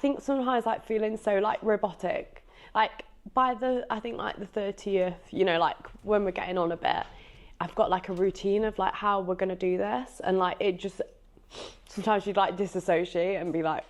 think sometimes like feeling so like robotic, like by the, I think like the 30th, you know, like when we're getting on a bit, I've got like a routine of like how we're gonna do this, and like it just, sometimes you'd like dissociate and be like,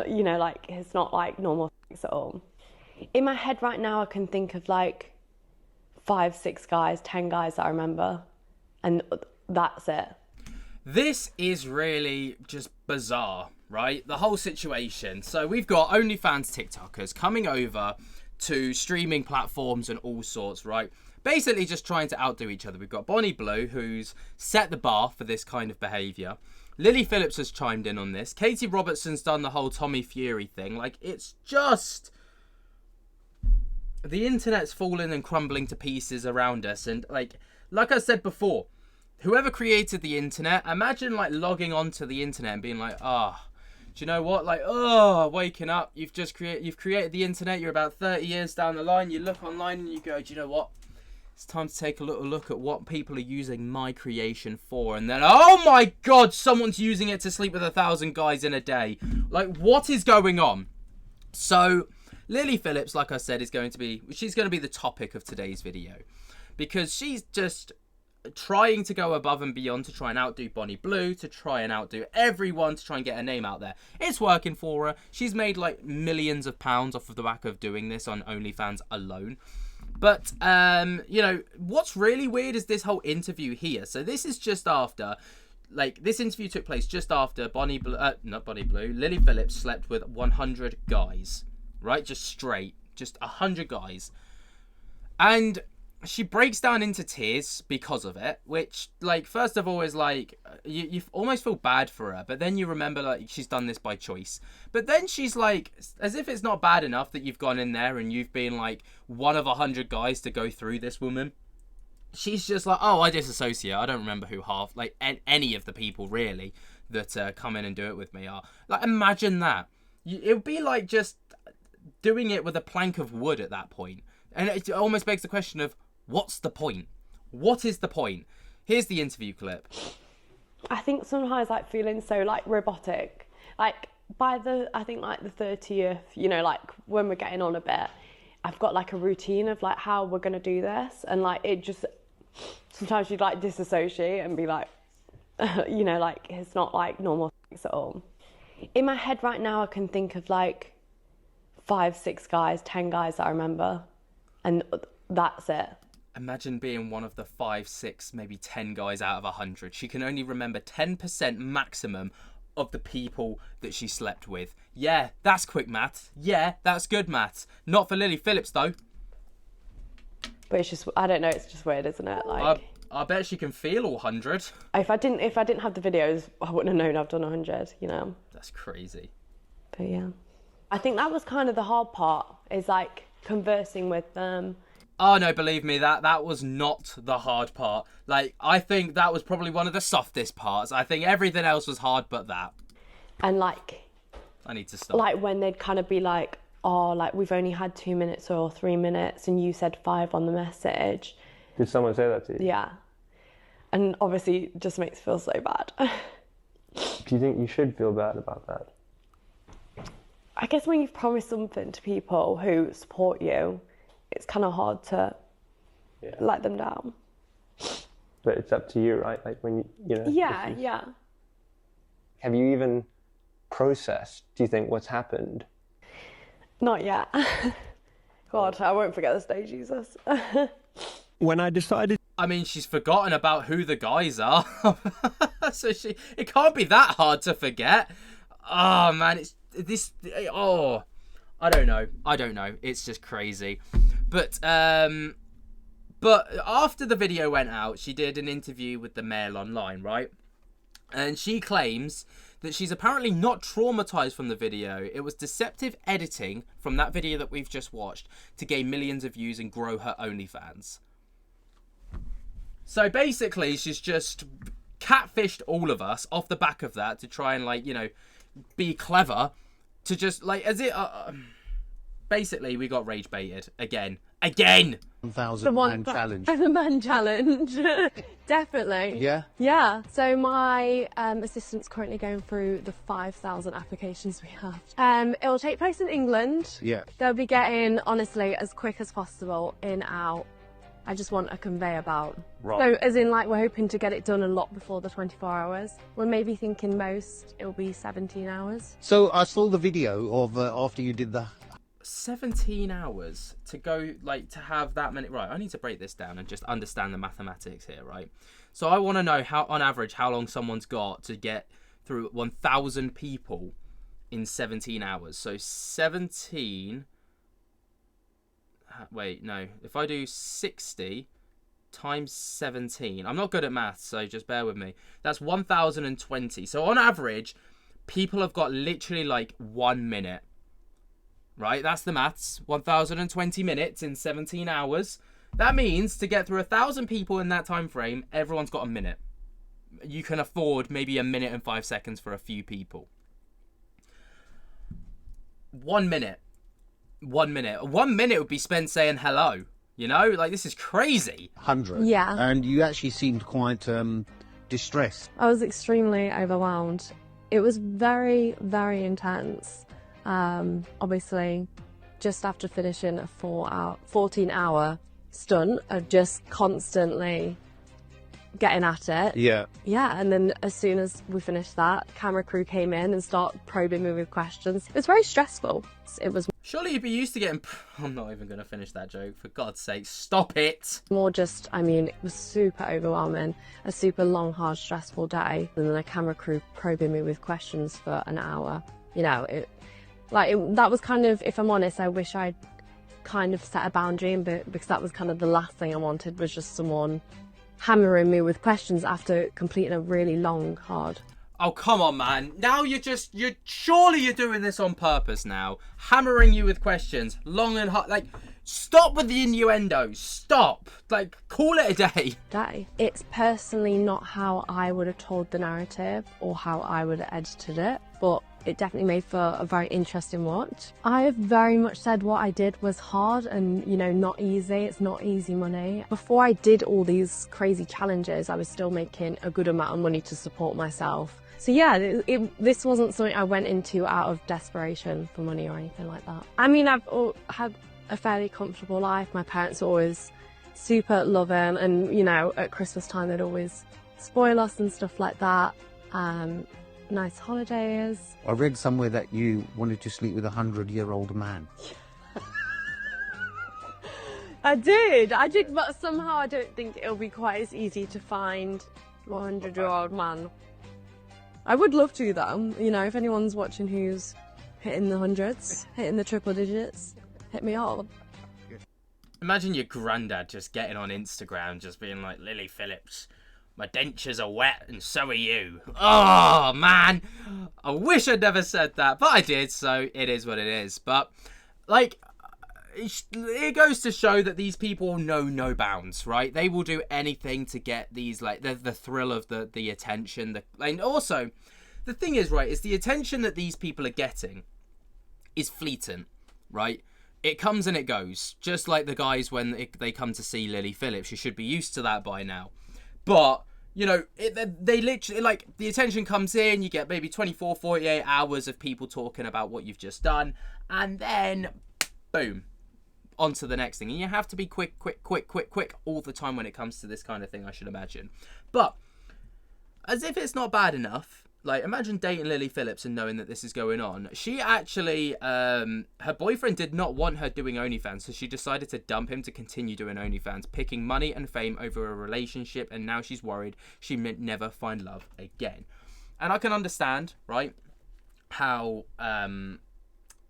you know, like it's not like normal things at all. In my head right now, I can think of like 5, 6 guys, 10 guys that I remember, and that's it. This is really just bizarre, right? The whole situation. So we've got OnlyFans TikTokers coming over to streaming platforms and all sorts, right? Basically just trying to outdo each other. We've got Bonnie Blue, who's set the bar for this kind of behaviour. Lily Phillips has chimed in on this. Katie Robertson's done the whole Tommy Fury thing. Like, it's just... the internet's falling and crumbling to pieces around us. And, like I said before, whoever created the internet, imagine, like, logging onto the internet and being like, do you know what? Like, waking up, you've created the internet, you're about 30 years down the line, you look online and you go, do you know what? It's time to take a little look at what people are using my creation for. And then, oh my God, someone's using it to sleep with 1,000 guys in a day. Like, what is going on? So, Lily Phillips, like I said, she's going to be the topic of today's video. Because she's just trying to go above and beyond to try and outdo Bonnie Blue, to try and outdo everyone, to try and get her name out there. It's working for her. She's made like millions of pounds off of the back of doing this on OnlyFans alone. But, you know, what's really weird is this whole interview here. So this is just after, like, this interview took place just after Lily Phillips slept with 100 guys, right? Just straight, just 100 guys. And she breaks down into tears because of it, which, like, first of all is like, you almost feel bad for her, but then you remember, like, she's done this by choice. But then she's like, as if it's not bad enough that you've gone in there and you've been like one of 100 guys to go through this woman. She's just like, oh, I disassociate. I don't remember who any of the people really that come in and do it with me are. Like, imagine that. It would be like just doing it with a plank of wood at that point. And it almost begs the question of, what's the point? What is the point? Here's the interview clip. I think sometimes like feeling so like robotic, like by the, I think like the 30th, you know, like when we're getting on a bit, I've got like a routine of like how we're gonna do this, and like it just, sometimes you'd like dissociate and be like, you know, like it's not like normal things at all. In my head right now, I can think of like 5, 6 guys, 10 guys that I remember, and that's it. Imagine being one of the 5, 6, maybe 10 guys out of 100. She can only remember 10% maximum of the people that she slept with. Yeah, that's quick maths. Yeah, that's good maths. Not for Lily Phillips, though. But it's just, I don't know, it's just weird, isn't it? Like, I bet she can feel all 100. If I didn't have the videos, I wouldn't have known I've done 100, you know? That's crazy. But yeah. I think that was kind of the hard part, is like conversing with them. Oh no, believe me, that was not the hard part. Like, I think that was probably one of the softest parts. I think everything else was hard but that. And like, I need to stop. Like when they'd kind of be like, oh, like we've only had 2 minutes or 3 minutes and you said 5 on the message. Did someone say that to you? Yeah. And obviously it just makes me feel so bad. Do you think you should feel bad about that? I guess when you've promised something to people who support you, it's kind of hard to let them down. But it's up to you, right? Like when you know. Yeah, yeah. Have you even processed, do you think, what's happened? Not yet. God, I won't forget this day, Jesus. When I decided... I mean, she's forgotten about who the guys are. So it can't be that hard to forget. Oh, man, I don't know. It's just crazy. But after the video went out, she did an interview with the Mail Online, right? And she claims that she's apparently not traumatized from the video. It was deceptive editing from that video that we've just watched to gain millions of views and grow her OnlyFans. So basically, she's just catfished all of us off the back of that to try and, like, you know, be clever, to just, like, as it... basically we got rage baited again. 1,000 man challenge. The man challenge. Definitely. Yeah? Yeah. So my assistant's currently going through the 5,000 applications we have. It will take place in England. Yeah. They'll be getting, honestly, as quick as possible in, out. I just want a conveyor belt. Right. So as in, like, we're hoping to get it done a lot before the 24 hours. We're maybe thinking most it'll be 17 hours. So I saw the video of after you did the 17 hours to go, like, to have that many. Right, I need to break this down and just understand the mathematics here, right? So I want to know how, on average, how long someone's got to get through 1,000 people in 17 hours. So 17. Wait, no. If I do 60 times 17, I'm not good at maths, so just bear with me. That's 1,020. So on average, people have got literally like 1 minute. Right, that's the maths. 1,020 minutes in 17 hours. That means to get through 1,000 people in that time frame, everyone's got a minute. You can afford maybe 1 minute and 5 seconds for a few people. 1 minute. 1 minute. 1 minute would be spent saying hello. You know, like, this is crazy. 100. Yeah. And you actually seemed quite distressed. I was extremely overwhelmed. It was very, very intense. Obviously, just after finishing a 14-hour stunt of just constantly getting at it. Yeah. Yeah, and then as soon as we finished that, camera crew came in and started probing me with questions. It was very stressful. It was Surely you'd be used to getting... I'm not even going to finish that joke. For God's sake, stop it. more just, I mean, it was super overwhelming. A super long, hard, stressful day. And then a camera crew probing me with questions for an hour. You know, that was kind of, if I'm honest, I wish I'd kind of set a boundary, because that was kind of the last thing I wanted, was just someone hammering me with questions after completing a really long, hard. Oh, come on, man. Now surely you're doing this on purpose now. Hammering you with questions, long and hard. Like, stop with the innuendos. Stop. Like, call it a day. It's personally not how I would have told the narrative or how I would have edited it, but it definitely made for a very interesting watch. I have very much said what I did was hard and, you know, not easy. It's not easy money. Before I did all these crazy challenges, I was still making a good amount of money to support myself. So yeah, this wasn't something I went into out of desperation for money or anything like that. I mean, I've had a fairly comfortable life. My parents were always super loving, and, you know, at Christmas time they'd always spoil us and stuff like that. Nice holidays. I read somewhere that you wanted to sleep with a 100-year-old man. I did, but somehow I don't think it'll be quite as easy to find a 100-year-old man. I would love to, though. You know, if anyone's watching who's hitting the hundreds, hitting the triple digits, hit me up. Imagine your granddad just getting on Instagram, just being like, Lily Phillips, my dentures are wet and so are you. Oh, man. I wish I'd never said that, but I did, so it is what it is. But, like, it goes to show that these people know no bounds, right? They will do anything to get these, like, the thrill of the attention. And also, the thing is, right, is the attention that these people are getting is fleeting, right? It comes and it goes. Just like the guys when they come to see Lily Phillips. You should be used to that by now. But, you know, they literally, like, the attention comes in, you get maybe 24, 48 hours of people talking about what you've just done, and then, boom, on to the next thing. And you have to be quick all the time when it comes to this kind of thing, I should imagine. But, as if it's not bad enough, like, imagine dating Lily Phillips and knowing that this is going on. She actually, her boyfriend did not want her doing OnlyFans, so she decided to dump him to continue doing OnlyFans, picking money and fame over a relationship, and now she's worried she may never find love again. And I can understand, right, how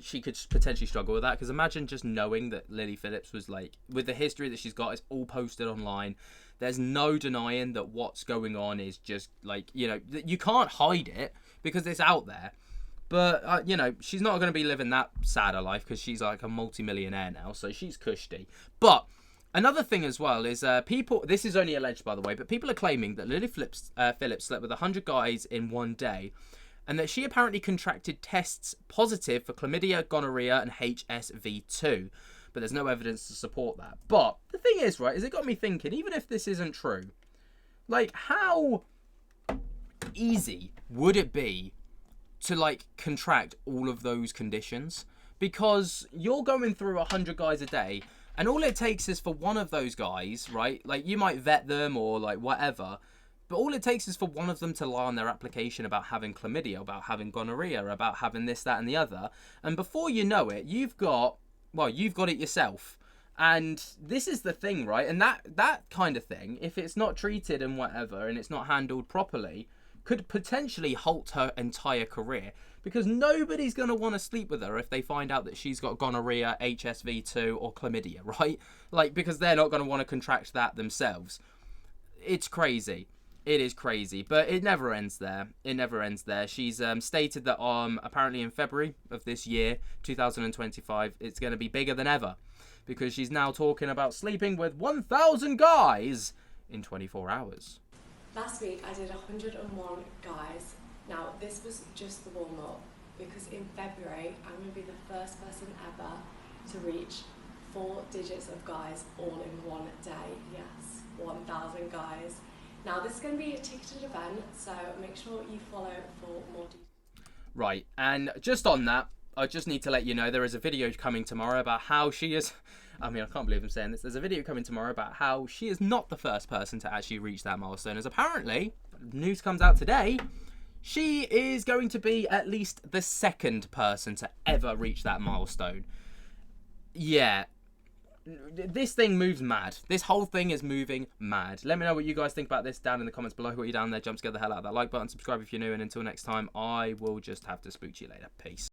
she could potentially struggle with that, because imagine just knowing that Lily Phillips was, like, with the history that she's got, it's all posted online. There's no denying that what's going on is just, like, you know, you can't hide it because it's out there. But, you know, she's not going to be living that sad a life because she's, like, a multi-millionaire now, so she's cushy. But another thing as well is people, this is only alleged, by the way, but people are claiming that Lily Phillips slept with 100 guys in one day. and that she apparently contracted tests positive for chlamydia, gonorrhea, and HSV2. But there's no evidence to support that. But the thing is, right, is it got me thinking, even if this isn't true, like, how easy would it be to, like, contract all of those conditions? Because you're going through 100 guys a day, and all it takes is for one of those guys, right? Like, you might vet them or, like, whatever, but all it takes is for one of them to lie on their application about having chlamydia, about having gonorrhea, about having this, that, and the other. And before you know it, you've got it yourself. And this is the thing, right? And that kind of thing, if it's not treated and whatever, and it's not handled properly, could potentially halt her entire career. Because nobody's going to want to sleep with her if they find out that she's got gonorrhea, HSV2, or chlamydia, right? Like, because they're not going to want to contract that themselves. It's crazy. It is crazy, but it never ends there. It never ends there. She's stated that apparently in February of this year, 2025, it's going to be bigger than ever, because she's now talking about sleeping with 1,000 guys in 24 hours. Last week I did 101 guys. Now this was just the warm-up, because in February I'm going to be the first person ever to reach 4 digits of guys all in one day. Yes, 1,000 guys. Now, this is going to be a ticketed event, so make sure you follow for more details. Right, and just on that, I just need to let you know there is a video coming tomorrow about how she is... I mean, I can't believe I'm saying this. There's a video coming tomorrow about how she is not the first person to actually reach that milestone, as apparently, news comes out today, she is going to be at least the second person to ever reach that milestone. Yeah. This thing moves mad. This whole thing is moving mad. Let me know what you guys think about this down in the comments below. What you down there, jump, get the hell out of that like button, subscribe if you're new, and until next time, I will just have to spook you later. Peace.